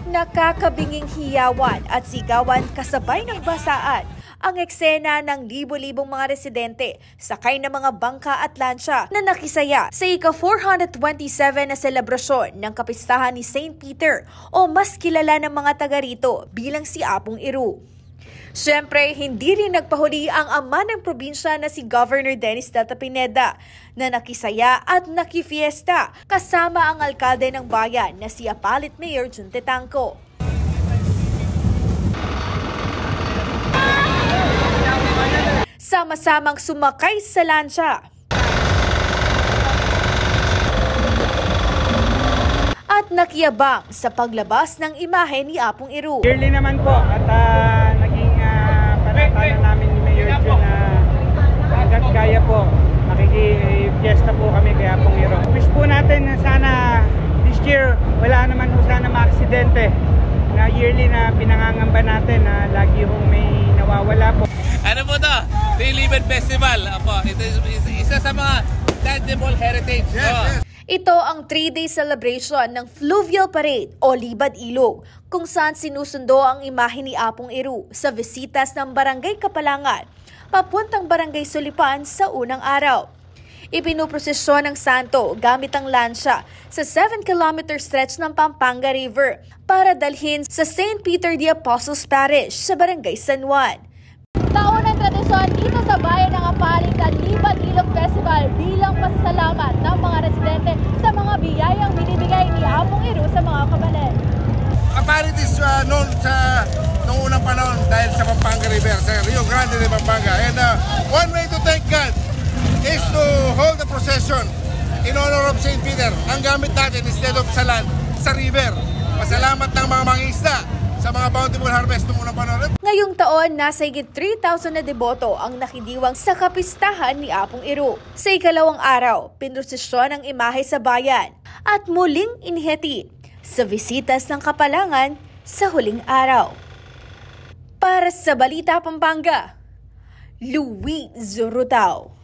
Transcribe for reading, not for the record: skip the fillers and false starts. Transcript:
Nakakabinging hiyawan at sigawan kasabay ng basaan ang eksena ng libo-libong mga residente sakay ng mga bangka at lansya na nakisaya sa ika-427 na selebrasyon ng kapistahan ni St. Peter o mas kilala ng mga taga rito bilang si Apong Iru. Siyempre, hindi rin nagpahuli ang ama ng probinsya na si Governor Dennis Data Pineda na nakisaya at nakifiesta kasama ang alkalde ng bayan na si Apalit Mayor Jun Tetangco. Sama-samang sumakay sa lansya at nakiyabang sa paglabas ng imahe ni Apong Iru. Yearly naman po at naging panatala namin ni Mayor Jun na hanggat kaya po makikipiesta po kami kay Apong Iru. Wish po natin na sana this year wala naman po sana maaksidente na yearly na pinangangamba natin na lagi hong may nawawala po. Ano po to? Libad Festival. Apo, ito isa sa mga tangible heritage. Yes. Ito ang 3-day celebration ng Fluvial Parade o Libad Ilog, kung saan sinusundo ang imahe ni Apong Iru sa bisitas ng Barangay Kapalangan, papuntang Barangay Sulipan sa unang araw. Ipinuprosesyon ng santo gamit ang lansya sa 7-kilometer stretch ng Pampanga River para dalhin sa St. Peter the Apostles Parish sa Barangay San Juan. Taunang tradisyon dito sa bayan ng Apalit ang Libad Ilog Festival bilang pasasalamat ng mga residente sa mga biyayang binibigay ni Apong Iru sa mga kabanan. Apalit is known sa noong unang panahon dahil sa Pampanga River, sa Rio Grande de Pampanga. And one way to thank God is to hold the procession in honor of St. Peter. Ang gamit natin instead of sa land, sa river. Pasalamat ng mga mangingisda sa mga bountiful harvest ng unang panahon. Ngayong taon, nasa higit 3,000 na deboto ang nakidiwang sa kapistahan ni Apong Iru. Sa ikalawang araw, pinrosesyon ang imahe sa bayan at muling inihati sa bisitas ng Kapalangan sa huling araw. Para sa Balita Pampanga, Luis Zurutao.